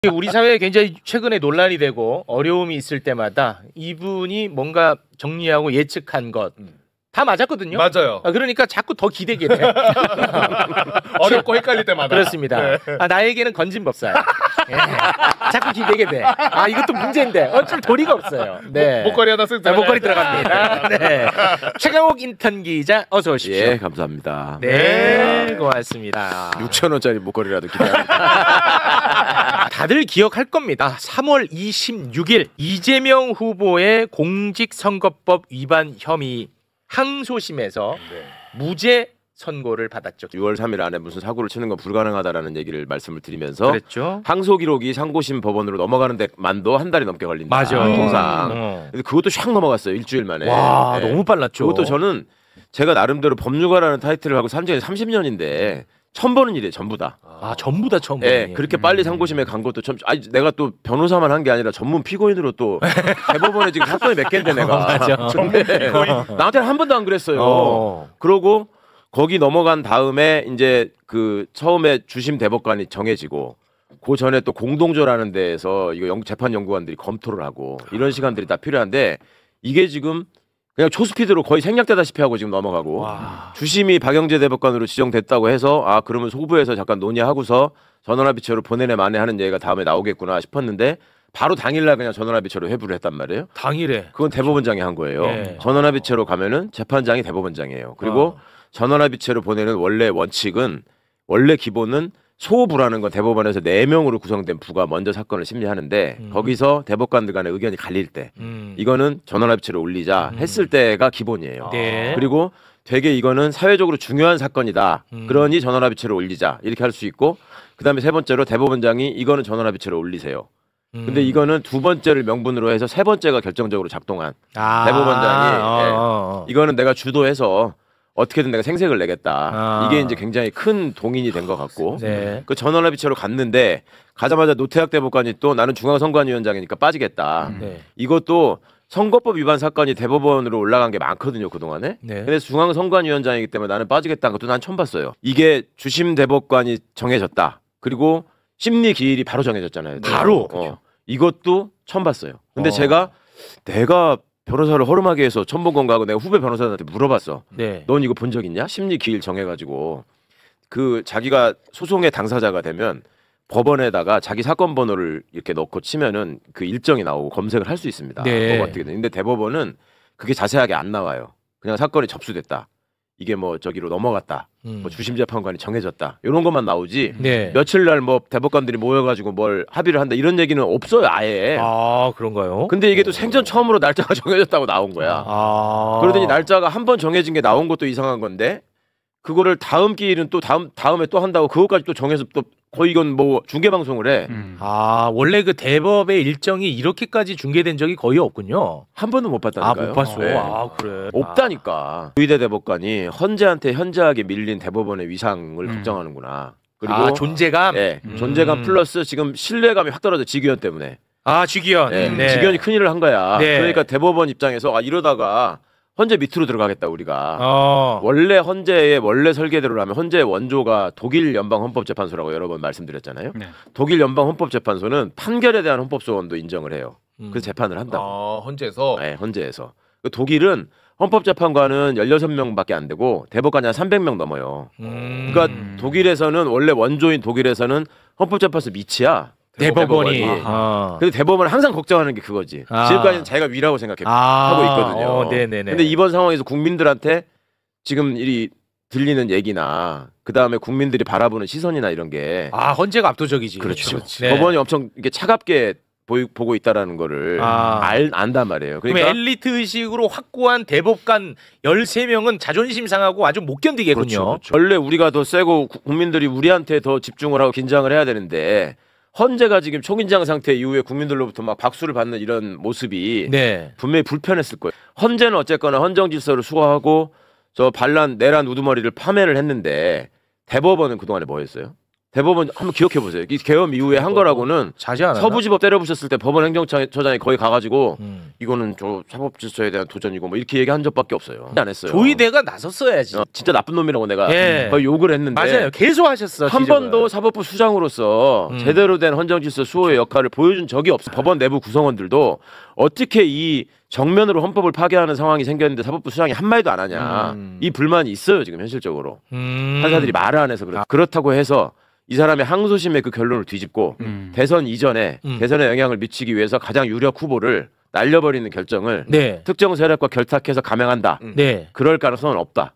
우리 사회에 굉장히 최근에 논란이 되고 어려움이 있을 때마다 이분이 뭔가 정리하고 예측한 것 다 맞았거든요. 맞아요. 그러니까 자꾸 더 기대게 돼. 어렵고 헷갈릴 때마다. 그렇습니다. 네. 나에게는 건진법사야. 예. 자꾸 기대게 돼. 이것도 문제인데 어쩔 도리가 없어요. 네. 목걸이 하나 쓱 목걸이 들어갑니다. 네. 최강욱 인턴 기자 어서 오십시오. 예, 감사합니다. 네, 고맙습니다. 6,000원짜리 목걸이라도 기대합니다. 다들 기억할 겁니다. 3월 26일 이재명 후보의 공직선거법 위반 혐의 항소심에서 무죄 선고를 받았죠. 6월 3일 안에 무슨 사고를 치는 건 불가능하다라는 얘기를 말씀을 드리면서 그랬죠. 항소 기록이 상고심 법원으로 넘어가는 데만도 한 달이 넘게 걸린다. 맞아. 통상. 근데 그것도 샥 넘어갔어요. 일주일 만에. 와, 네. 너무 빨랐죠. 그것도 저는 제가 나름대로 법률가라는 타이틀을 하고 산지 30년인데 처음 보는 일이에요. 전부 다. 전부 다 처음 보는 네, 그렇게 빨리 상고심에 간 것도 참. 내가 또 변호사만 한 게 아니라 전문 피고인으로 또 대법원에 지금 사건이 몇 개인데 내가. 맞아. 전문 피고인. 나한테는 한 번도 안 그랬어요. 그러고 거기 넘어간 다음에 이제 그 처음에 주심 대법관이 정해지고 그 전에 또 공동조라는 데에서 이거 재판 연구관들이 검토를 하고 이런 시간들이 다 필요한데 이게 지금 그냥 초스피드로 거의 생략되다시피 하고 지금 넘어가고 주심이 박영재 대법관으로 지정됐다고 해서 그러면 소부에서 잠깐 논의하고서 전원합의체로 보내내 만에 하는 얘기가 다음에 나오겠구나 싶었는데 바로 당일날 그냥 전원합의체로 회부를 했단 말이에요. 당일에. 그건 대법원장이 한 거예요. 네. 전원합의체로 가면은 재판장이 대법원장이에요. 그리고 전원합의체로 보내는 원래 원칙은 원래 기본은 소부라는 건 대법원에서 4명으로 구성된 부가 먼저 사건을 심리하는데 거기서 대법관들 간의 의견이 갈릴 때 이거는 전원합의체로 올리자 했을 때가 기본이에요. 네. 그리고 되게 이거는 사회적으로 중요한 사건이다. 그러니 전원합의체로 올리자 이렇게 할 수 있고 그다음에 세 번째로 대법원장이 이거는 전원합의체로 올리세요. 근데 이거는 두 번째를 명분으로 해서 세 번째가 결정적으로 작동한 대법원장이 이거는 내가 주도해서 어떻게든 내가 생색을 내겠다. 이게 이제 굉장히 큰 동인이 된 것 같고 그 전원합의체로 갔는데 가자마자 노태학 대법관이 또 나는 중앙선관위원장이니까 빠지겠다. 이것도 선거법 위반 사건이 대법원으로 올라간 게 많거든요 그동안에. 근데 중앙선관위원장이기 때문에 나는 빠지겠다는 것도 난 처음 봤어요. 이게 주심 대법관이 정해졌다. 그리고 심리 기일이 바로 정해졌잖아요. 바로. 이것도 처음 봤어요. 근데 내가 변호사를 허름하게 해서 처음 본 건가 하고 내가 후배 변호사한테 물어봤어. 넌 이거 본 적 있냐? 심리 기일 정해가지고 그 자기가 소송의 당사자가 되면 법원에다가 자기 사건 번호를 이렇게 넣고 치면은 그 일정이 나오고 검색을 할 수 있습니다. 뭐가 어떻게 돼? 근데 대법원은 그게 자세하게 안 나와요. 그냥 사건이 접수됐다. 이게 뭐 저기로 넘어갔다. 뭐 주심 재판관이 정해졌다. 이런 것만 나오지. 며칠 날 뭐 대법관들이 모여가지고 뭘 합의를 한다 이런 얘기는 없어요 아예. 그런가요? 근데 이게 또 생전 처음으로 날짜가 정해졌다고 나온 거야. 그러더니 날짜가 한 번 정해진 게 나온 것도 이상한 건데 그거를 다음 기일은 또 다음에 또 한다고 그것까지 또 정해서 또 거의 이건 뭐 중계 방송을 해. 원래 그 대법의 일정이 이렇게까지 중계된 적이 거의 없군요. 한 번도 못 봤다니까요. 못 봤어. 네. 그래. 없다니까. 의대 대법관이 헌재한테 현저하게 밀린 대법원의 위상을 걱정하는구나. 그리고 존재감. 존재감 플러스 지금 신뢰감이 확 떨어져 직위원 때문에. 직위원. 직위원이 큰일을 한 거야. 그러니까 대법원 입장에서 이러다가 헌재 밑으로 들어가겠다 우리가. 원래 헌재의 원래 설계대로라면 헌재의 원조가 독일 연방헌법재판소라고 여러 번 말씀드렸잖아요. 독일 연방헌법재판소는 판결에 대한 헌법소원도 인정을 해요. 그래서 재판을 한다고. 헌재에서? 네, 헌재에서. 독일은 헌법재판관은 16명밖에 안 되고 대법관이 한 300명 넘어요. 그러니까 독일에서는 원래 원조인 독일에서는 헌법재판소 밑이야. 대법원이. 근데 대법원은 항상 걱정하는 게 그거지. 지금까지는 자기가 위라고 생각하고 있거든요. 근데 이번 상황에서 국민들한테 지금 이 들리는 얘기나 그 다음에 국민들이 바라보는 시선이나 이런 게 헌재가 압도적이지. 그렇죠. 법원이 엄청 이게 차갑게 보고 있다라는 거를 안단 말이에요. 그러니까 엘리트 의식으로 확고한 대법관 13명은 자존심 상하고 아주 못 견디겠군요. 그렇죠. 원래 우리가 더 세고 국민들이 우리한테 더 집중을 하고 긴장을 해야 되는데 헌재가 지금 초긴장 상태 이후에 국민들로부터 막 박수를 받는 이런 모습이 분명히 불편했을 거예요. 헌재는 어쨌거나 헌정 질서를 수호하고 저 반란 내란 우두머리를 파면을 했는데 대법원은 그동안에 뭐 했어요? 대법원 한번 기억해 보세요. 이 계엄 이후에 한 거라고는 자제 안 하나? 서부지법 때려부셨을 때 법원 행정처장이 거기 가가지고 이거는 저 사법질서에 대한 도전이고 뭐 이렇게 얘기한 적밖에 없어요. 안 했어요. 조이대가 나섰어야지. 진짜 나쁜 놈이라고 내가 예. 거의 욕을 했는데 맞아요. 계속 하셨어. 한 번도 사법부 수장으로서 제대로 된 헌정질서 수호의 역할을 보여준 적이 없어. 법원 내부 구성원들도 어떻게 이 정면으로 헌법을 파괴하는 상황이 생겼는데 사법부 수장이 한마디도 안 하냐. 이 불만이 있어요 지금 현실적으로. 판사들이 말을 안 해서 그렇다고 해서 이 사람의 항소심의 그 결론을 뒤집고 대선 이전에 대선에 영향을 미치기 위해서 가장 유력 후보를 날려버리는 결정을 네. 특정 세력과 결탁해서 감행한다. 네. 그럴 가능성은 없다.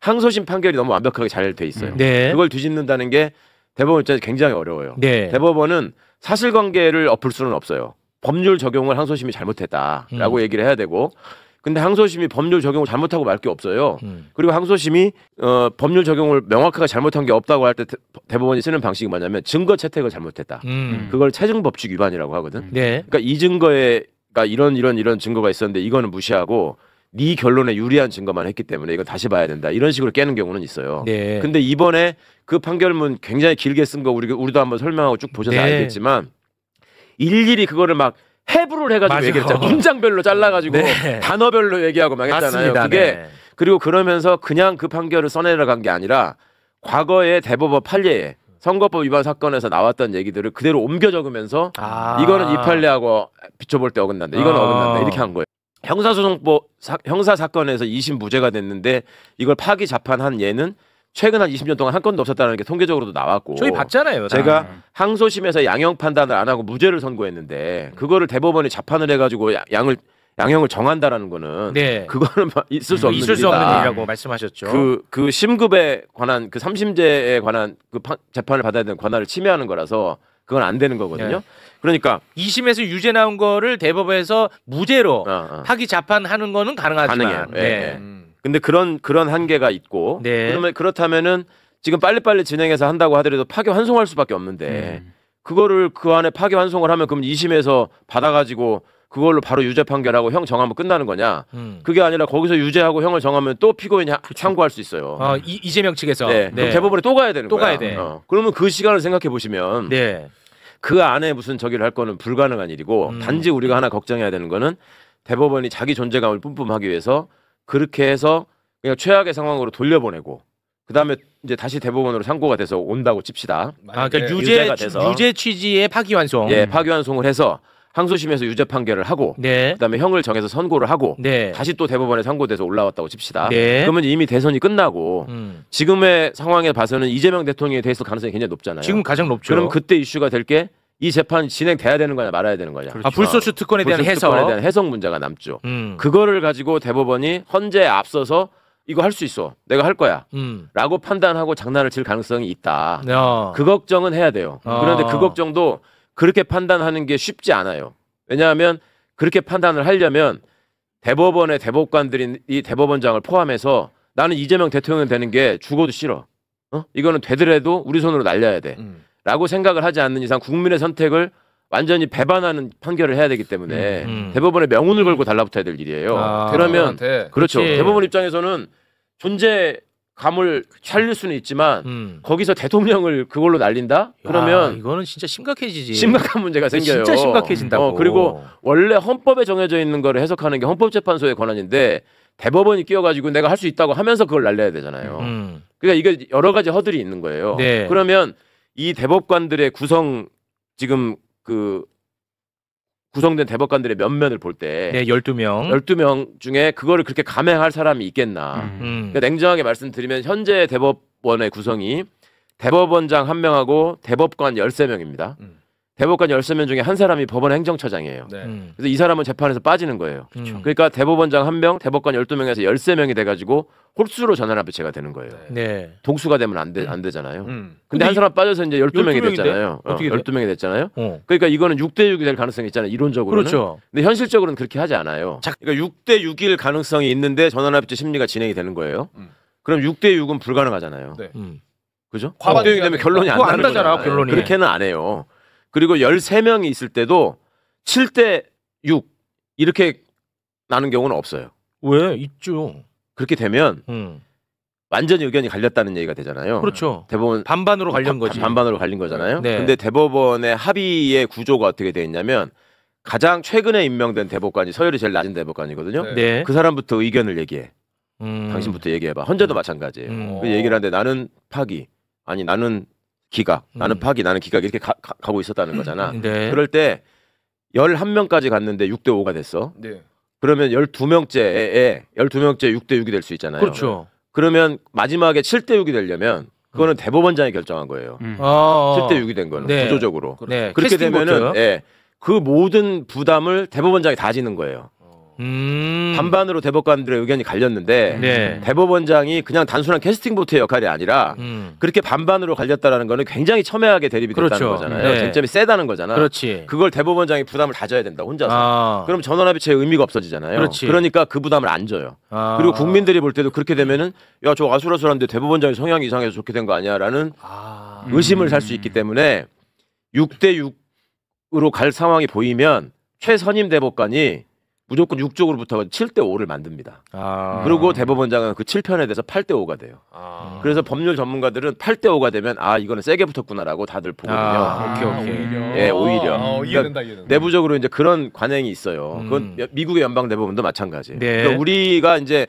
항소심 판결이 너무 완벽하게 잘 돼 있어요. 네. 그걸 뒤집는다는 게 대법원 입장에서 굉장히 어려워요. 네. 대법원은 사실관계를 엎을 수는 없어요. 법률 적용을 항소심이 잘못했다라고 얘기를 해야 되고 근데 항소심이 법률 적용을 잘못하고 말 게 없어요. 그리고 항소심이 법률 적용을 명확하게 잘못한 게 없다고 할 때 대법원이 쓰는 방식이 뭐냐면 증거 채택을 잘못했다. 그걸 체증법칙 위반이라고 하거든. 네. 그러니까 이 증거가 이런 증거가 있었는데 이거는 무시하고 네 결론에 유리한 증거만 했기 때문에 이건 다시 봐야 된다. 이런 식으로 깨는 경우는 있어요. 네. 근데 이번에 그 판결문 굉장히 길게 쓴 거 우리도 한번 설명하고 쭉 보셔서 네. 알겠지만 일일이 그거를 막 해부를 해가지고 맞아요. 얘기했잖아요. 문장별로 잘라가지고 네. 단어별로 얘기하고 막 했잖아요. 맞습니다. 그게 네. 그리고 그러면서 그냥 그 판결을 써내려간 게 아니라 과거의 대법원 판례에 선거법 위반 사건에서 나왔던 얘기들을 그대로 옮겨 적으면서 이거는 이 판례하고 비춰볼 때 어긋난다. 이거는 어긋난다. 이렇게 한 거예요. 형사소송법 형사 사건에서 2심 무죄가 됐는데 이걸 파기 자판한 얘는 최근 한 20년 동안 한 건도 없었다는 게 통계적으로도 나왔고 저희 봤잖아요. 제가 항소심에서 양형 판단을 안 하고 무죄를 선고했는데 그거를 대법원이 자판을 해가지고 양형을 정한다라는 거는 네. 그거는 있을 수 없는 있을 수 일이다. 없는 일이라고 말씀하셨죠. 그 심급에 관한 그 3심제에 관한 그 재판을 받아야 되는 권한을 침해하는 거라서 그건 안 되는 거거든요. 네. 그러니까 2심에서 유죄 나온 거를 대법원에서 무죄로 파기 자판하는 거는 가능하지만 가능해요. 네. 예. 근데 그런 한계가 있고 네. 그러면 그렇다면은 지금 빨리빨리 진행해서 한다고 하더라도 파기 환송할 수밖에 없는데 그거를 그 안에 파기 환송을 하면 그럼 2심에서 받아가지고 그걸로 바로 유죄 판결하고 형 정하면 끝나는 거냐? 그게 아니라 거기서 유죄하고 형을 정하면 또 피고인이 참고할 수 있어요. 이재명 측에서 네. 그럼 대법원에 또 가야 되는 또 거야. 가야 돼. 그러면 그 시간을 생각해 보시면 네. 그 안에 무슨 저기를 할 거는 불가능한 일이고 단지 우리가 하나 걱정해야 되는 거는 대법원이 자기 존재감을 뿜뿜하기 위해서 그렇게 해서 그냥 최악의 상황으로 돌려보내고 그다음에 이제 다시 대법원으로 상고가 돼서 온다고 칩시다. 그러니까 유죄가 돼서. 유죄 취지의 파기환송. 예, 파기환송을 해서 항소심에서 유죄 판결을 하고 네. 그다음에 형을 정해서 선고를 하고 네. 다시 또 대법원에 상고돼서 올라왔다고 칩시다. 네. 그러면 이미 대선이 끝나고 지금의 상황에 봐서는 이재명 대통령에 대해서 가능성이 굉장히 높잖아요. 지금 가장 높죠. 그럼 그때 이슈가 될 게 이 재판이 진행돼야 되는 거냐 말아야 되는 거냐. 불소추 특권에 대한 불소추 해석. 특권에 대한 해석 문제가 남죠. 그거를 가지고 대법원이 헌재에 앞서서 이거 할 수 있어. 내가 할 거야. 라고 판단하고 장난을 칠 가능성이 있다. 그 걱정은 해야 돼요. 그런데 그 걱정도 그렇게 판단하는 게 쉽지 않아요. 왜냐하면 그렇게 판단을 하려면 대법원의 대법관들인 이 대법원장을 포함해서 나는 이재명 대통령 되는 게 죽어도 싫어. 이거는 되더라도 우리 손으로 날려야 돼. 라고 생각을 하지 않는 이상 국민의 선택을 완전히 배반하는 판결을 해야 되기 때문에 대법원의 명운을 걸고 달라붙어야 될 일이에요. 그러면 그렇죠. 그치. 대법원 입장에서는 존재감을 살릴 수는 있지만 거기서 대통령을 그걸로 날린다? 그러면 이거는 진짜 심각해지지. 심각한 문제가 생겨요. 진짜 심각해진다고. 그리고 원래 헌법에 정해져 있는 거를 해석하는 게 헌법재판소의 권한인데 대법원이 끼어가지고 내가 할 수 있다고 하면서 그걸 날려야 되잖아요. 그러니까 이게 여러 가지 허들이 있는 거예요. 네. 그러면 이 대법관들의 지금 구성된 대법관들의 면면을 볼 때 네, 12명. 12명 중에 그거를 그렇게 감행할 사람이 있겠나. 그러니까 냉정하게 말씀드리면 현재 대법원의 구성이 대법원장 1명하고 대법관 13명입니다. 대법관 13명 중에 한 사람이 법원 행정처장이에요. 그래서 이 사람은 재판에서 빠지는 거예요. 그러니까 대법원장 1명, 대법관 12명에서 13명이 돼가지고 홀수로 전환합의체가 되는 거예요. 네. 동수가 되면 안 되잖아요. 근데 한 사람 빠져서 이제 12명이 됐잖아요. 어떻게 돼? 12명이 됐잖아요. 그러니까 이거는 6대6이 될 가능성이 있잖아요. 이론적으로는. 그렇죠. 근데 현실적으로는 그렇게 하지 않아요. 그러니까 6대6일 가능성이 있는데 전환합의체 심리가 진행이 되는 거예요. 그럼 6대6은 불가능하잖아요. 네. 그죠? 과반이 6대6이 되면 결론이 안 그거 안 나는 나잖아, 거잖아요. 결론이. 그렇게는 안 해요. 그리고 13명이 있을 때도 7대6 이렇게 나는 경우는 없어요. 왜? 있죠. 그렇게 되면 완전히 의견이 갈렸다는 얘기가 되잖아요. 그렇죠. 대법원 반반으로 갈린 거지. 반반으로 갈린 거잖아요. 네. 근데 대법원의 합의의 구조가 어떻게 돼 있냐면 가장 최근에 임명된 대법관이 서열이 제일 낮은 대법관이거든요. 네. 네. 그 사람부터 의견을 얘기해. 당신부터 얘기해봐. 헌재도 마찬가지예요. 그 얘기를 하는데 나는 파기, 아니 나는 기각, 나는 파기, 나는 기각 이렇게 가고 있었다는 거잖아. 네. 그럴 때 11명까지 갔는데 6대 5가 됐어. 네. 그러면 12명째에 12명째 6대 6이 될 수 있잖아요. 그렇죠. 그러면 마지막에 7대 6이 되려면 그거는 대법원장이 결정한 거예요. 7대 6이 된 거는 네. 구조적으로. 네. 그렇게 캐스팅 되면은 보트. 예, 그 모든 부담을 대법원장이 다 지는 거예요. 반반으로 대법관들의 의견이 갈렸는데 네. 대법원장이 그냥 단순한 캐스팅 보트의 역할이 아니라 그렇게 반반으로 갈렸다라는 거는 굉장히 첨예하게 대립이 됐다는 그렇죠. 거잖아요. 네. 쟁점이 세다는 거잖아. 그렇지. 그걸 대법원장이 부담을 다 져야 된다 혼자서. 그럼 전원합의체의 의미가 없어지잖아요. 그렇지. 그러니까 그 부담을 안 져요. 그리고 국민들이 볼 때도 그렇게 되면은 야 저 아수라수라한데 대법원장이 성향이 이상해서 좋게 된 거 아니야라는 의심을 살 수 있기 때문에 6대 6으로 갈 상황이 보이면 최선임 대법관이 무조건 6쪽으로 붙어서 7대 5를 만듭니다. 그리고 대법원장은 그 7편에 대해서 8대 5가 돼요. 그래서 법률 전문가들은 8대 5가 되면 아 이거는 세게 붙었구나라고 다들 보거든요. 오케이. 예, 오히려. 이해된다, 이해된다. 내부적으로 이제 그런 관행이 있어요. 그건 미국의 연방 대법원도 마찬가지예요. 네. 그러니까 우리가 이제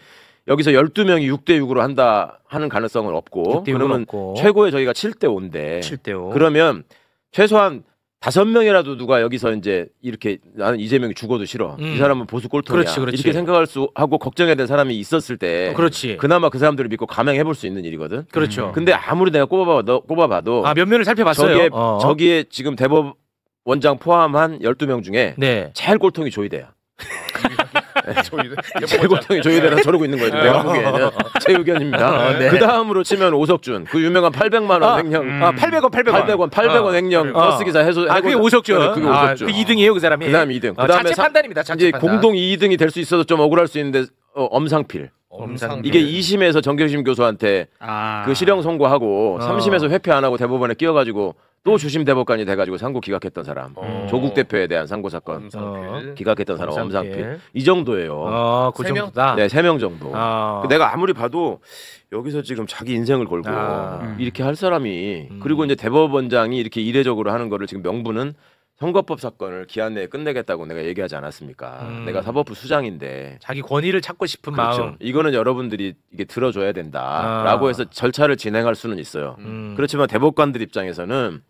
여기서 12명이 6대 6으로 한다 하는 가능성은 없고 6대 6은 그러면 없고. 최고의 저희가 7대 5인데 7대 5. 그러면 최소한 5명이라도 누가 여기서 이제 이렇게 나는 이재명이 죽어도 싫어. 이 사람은 보수 꼴통이야. 그렇지. 이렇게 생각할 수 하고 걱정해야 될 사람이 있었을 때 그렇지. 그나마 그 사람들을 믿고 감행해 볼 수 있는 일이거든. 그렇죠. 근데 아무리 내가 꼽아봐도 면면을 살펴봤어요. 저기에 지금 대법원장 포함한 12명 중에 네. 제일 꼴통이 조이대야. 조이대. 제일 꼴통이 조이대라 저러고 있는 거예요. 내가 보기에는 제 의견입니다. 네. 그 다음으로 치면 오석준, 그 유명한 800만 원 횡령, 800원 횡령 버스 기사 해소. 그게 오석준. 그게 오석준. 그 2등이에요, 그 사람이. 그다음 2등. 그다음에 자체 판단입니다. 자체 이제 판단. 공동 2등이 될 수 있어서 좀 억울할 수 있는데 엄상필. 이게 2심에서 정경심 교수한테 그 실형 선고하고 3심에서 회피 안 하고 대법원에 끼어가지고 또 주심 대법관이 돼가지고 상고 기각했던 사람. 조국 대표에 대한 상고 사건 기각했던 사람 엄상필. 이 정도예요. 그 정도다. 네, 3명 정도. 내가 아무리 봐도 여기서 지금 자기 인생을 걸고 이렇게 할 사람이 그리고 이제 대법원장이 이렇게 이례적으로 하는 거를 지금 명분은 선거법 사건을 기한 내에 끝내겠다고 내가 얘기하지 않았습니까? 내가 사법부 수장인데 자기 권위를 찾고 싶은 그렇죠. 마음. 이거는 여러분들이 이게 들어줘야 된다라고 해서 절차를 진행할 수는 있어요. 그렇지만 대법관들 입장에서는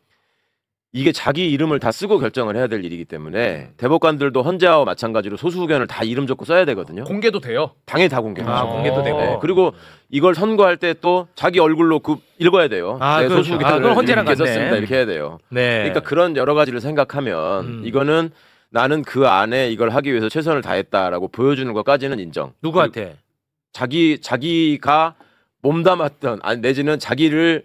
이게 자기 이름을 다 쓰고 결정을 해야 될 일이기 때문에 대법관들도 헌재와 마찬가지로 소수 의견을 다 이름 적고 써야 되거든요. 공개도 돼요? 당연히 다 공개하죠. 공개도 되고. 네. 그리고 이걸 선고할 때 또 자기 얼굴로 그 읽어야 돼요. 네, 그렇죠. 소수 의견을 그건 헌재랑 이렇게 같네. 썼습니다. 이렇게 해야 돼요. 네. 그러니까 그런 여러 가지를 생각하면 이거는 나는 그 안에 이걸 하기 위해서 최선을 다했다라고 보여주는 것까지는 인정. 누구한테? 자기가 몸담았던 아니 내지는 자기를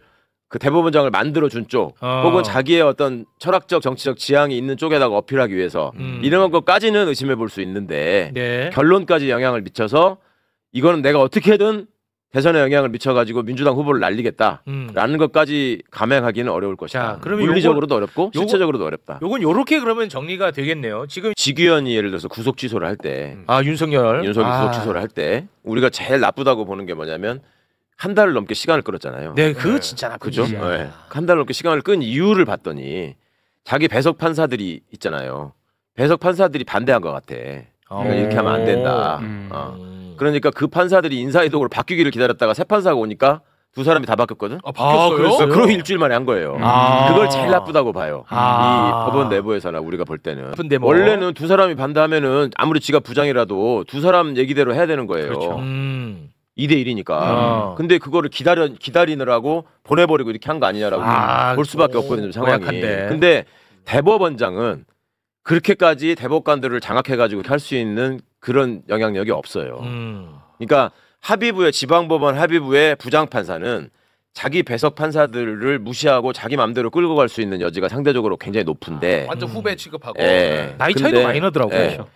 그 대법원장을 만들어준 쪽 혹은 자기의 어떤 철학적 정치적 지향이 있는 쪽에다가 어필하기 위해서 이런 것까지는 의심해 볼 수 있는데 네. 결론까지 영향을 미쳐서 이거는 내가 어떻게든 대선에 영향을 미쳐가지고 민주당 후보를 날리겠다라는 것까지 감행하기는 어려울 것이다. 자, 그러면 물리적으로도 어렵고 실체적으로도 어렵다. 요건 요렇게 그러면 정리가 되겠네요. 지금 직위원이 예를 들어서 구속 취소를 할 때 윤석열이 구속 취소를 할 때 우리가 제일 나쁘다고 보는 게 뭐냐면 한 달을 넘게 시간을 끌었잖아요. 네, 그 진짜 나쁜 그죠? 짓이야. 네. 한 달 넘게 시간을 끈 이유를 봤더니 자기 배석 판사들이 있잖아요. 배석 판사들이 반대한 것 같아. 그러니까 이렇게 하면 안 된다. 그러니까 그 판사들이 인사이동으로 바뀌기를 기다렸다가 새 판사가 오니까 두 사람이 다 바뀌었거든. 바뀌었어요? 그랬어요? 그러고 일주일 만에 한 거예요. 그걸 제일 나쁘다고 봐요. 이 법원 내부에서나 우리가 볼 때는 나쁜데 뭐. 원래는 두 사람이 반대하면은 아무리 지가 부장이라도 두 사람 얘기대로 해야 되는 거예요. 그렇죠. 2대 1이니까. 근데 그거를 기다리느라고 보내버리고 이렇게 한 거 아니냐라고 볼 수밖에 없거든요, 상황이. 고약한데. 근데 대법원장은 그렇게까지 대법관들을 장악해가지고 할 수 있는 그런 영향력이 없어요. 그러니까 합의부의 지방법원 합의부의 부장판사는 자기 배석 판사들을 무시하고 자기 마음대로 끌고 갈 수 있는 여지가 상대적으로 굉장히 높은데 완전 후배 취급하고. 나이 차이도 많이 나더라고요.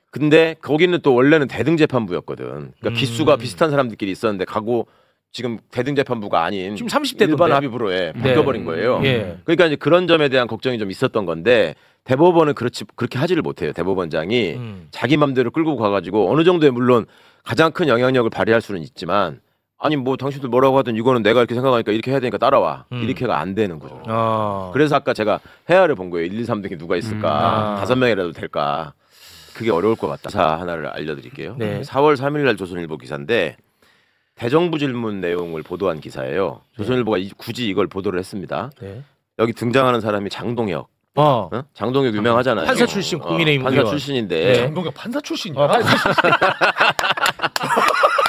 근데 거기는 또 원래는 대등재판부였거든. 그러니까 기수가 비슷한 사람들끼리 있었는데 가고 지금 대등재판부가 아닌 지금 30대 일반 합의부로 바뀌어버린 거예요. 그러니까 이제 그런 점에 대한 걱정이 좀 있었던 건데 대법원은 그렇게 하지를 못해요. 대법원장이 자기 맘대로 끌고 가가지고 어느 정도의 물론 가장 큰 영향력을 발휘할 수는 있지만 아니 뭐 당신들 뭐라고 하든 이거는 내가 이렇게 생각하니까 이렇게 해야 되니까 따라와. 이렇게가 안 되는 거죠. 그래서 아까 제가 해아를 본 거예요. 1, 2, 3등이 누가 있을까? 5명이라도 될까? 그게 어려울 것 같다. 기사 하나를 알려드릴게요. 네. 4월 3일 날 조선일보 기사인데 대정부 질문 내용을 보도한 기사예요. 조선일보가 굳이 이걸 보도를 했습니다. 네. 여기 등장하는 사람이 장동혁. 어? 장동혁 유명하잖아요. 판사 출신 국민의힘 판사 의원. 출신인데 네. 장동혁 판사 출신이야.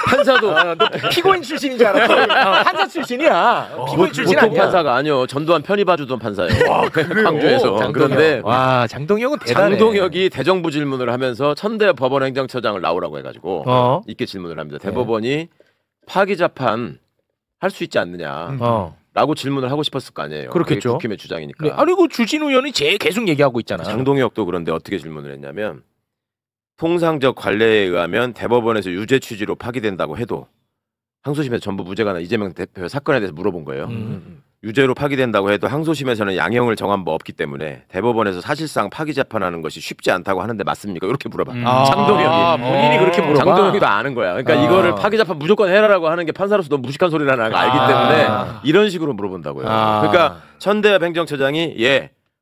판사도 너 피고인 출신인 줄 알았어. 판사 출신이야. 피고인 출신 보통 아니야. 판사가 아니요. 전두환 편히 봐주던 판사예요. 광주에서. 장동혁. 그런데 와 장동혁은 대단해. 장동혁이 대정부 질문을 하면서 천대 법원 행정처장을 나오라고 해가지고 이렇게 질문을 합니다. 대법원이 파기자판 할 수 있지 않느냐. 라고 질문을 하고 싶었을 거 아니에요. 그렇겠죠. 국힘의 주장이니까. 네. 아니 그 주진우 의원이 계속 얘기하고 있잖아. 장동혁도 그런데 어떻게 질문을 했냐면 통상적 관례에 의하면 대법원에서 유죄 취지로 파기된다고 해도 항소심에서 전부 무죄가 나 이재명 대표 사건에 대해서 물어본 거예요. 유죄로 파기된다고 해도 항소심에서는 양형을 정한 바 없기 때문에 대법원에서 사실상 파기 재판하는 것이 쉽지 않다고 하는데 맞습니까? 이렇게 물어봐. 장동혁이 본인이 그렇게 물어봐. 장동혁이도 아는 거야. 그러니까 이거를 파기 재판 무조건 해라라고 하는 게 판사로서 너무 무식한 소리라는 걸 알기 때문에 이런 식으로 물어본다고요. 그러니까 천대엽 행정처장이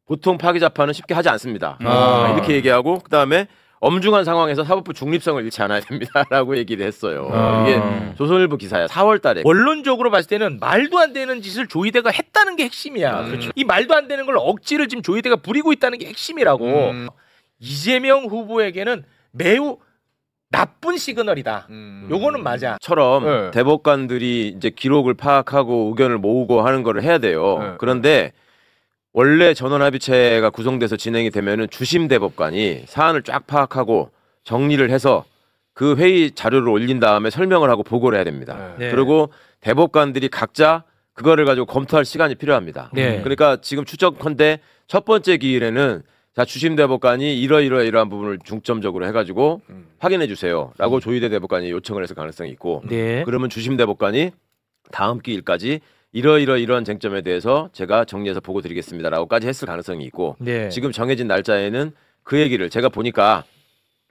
보통 파기 재판은 쉽게 하지 않습니다. 이렇게 얘기하고 그다음에 엄중한 상황에서 사법부 중립성을 잃지 않아야 됩니다라고 얘기를 했어요. 이게 조선일보 기사야. 4월 달에. 원론적으로 봤을 때는 말도 안 되는 짓을 조희대가 했다는 게 핵심이야. 이 말도 안 되는 걸 억지를 지금 조희대가 부리고 있다는 게 핵심이라고. 이재명 후보에게는 매우 나쁜 시그널이다. 요거는 맞아. 처럼 네. 대법관들이 이제 기록을 파악하고 의견을 모으고 하는 거를 해야 돼요. 네. 그런데 원래 전원합의체가 구성돼서 진행이 되면은 주심 대법관이 사안을 쫙 파악하고 정리를 해서 그 회의 자료를 올린 다음에 설명을 하고 보고를 해야 됩니다. 네. 그리고 대법관들이 각자 그거를 가지고 검토할 시간이 필요합니다. 네. 그러니까 지금 추적컨대 첫 번째 기일에는 자 주심 대법관이 이러한 부분을 중점적으로 해가지고 확인해 주세요라고 조희대 대법관이 요청을 했을 가능성이 있고 네. 그러면 주심 대법관이 다음 기일까지 이런 쟁점에 대해서 제가 정리해서 보고 드리겠습니다라고까지 했을 가능성이 있고 네. 지금 정해진 날짜에는 그 얘기를 제가 보니까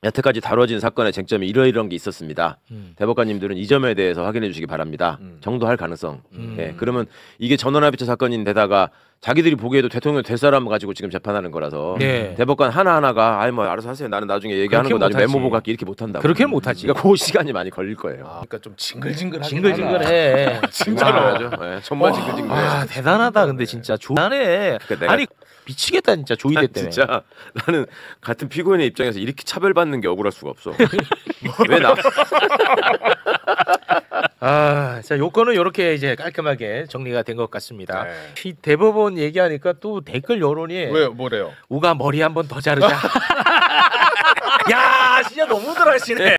여태까지 다뤄진 사건의 쟁점이 이런 게 있었습니다. 대법관님들은 이 점에 대해서 확인해 주시기 바랍니다. 정도 할 가능성. 예, 그러면 이게 전원합의체 사건인데다가 자기들이 보기에도 대통령 될 사람 가지고 지금 재판하는 거라서 네. 대법관 하나하나가 아이 뭐 알아서 하세요. 나는 나중에 얘기하는 거 나중에 메모 보고 갈게 이렇게 못한다고. 그렇게는 못하지. 그러니까 그 시간이 많이 걸릴 거예요. 그러니까 좀 징글징글하게. 징글징글해. 진짜로. 예, 정말 징글징글해. 아 대단하다. 근데 진짜 조단해. 그러니까 내가 아니 미치겠다 진짜 조희대 때문에. 진짜 나는 같은 피고인의 입장에서 이렇게 차별받는 게 억울할 수가 없어. 왜 나? 아, 자 요거는 이렇게 이제 깔끔하게 정리가 된 것 같습니다. 네. 이 대법원 얘기하니까 또 댓글 여론이 왜 뭐래요? 우가 머리 한번 더 자르자. 야, 진짜 너무들 하시네.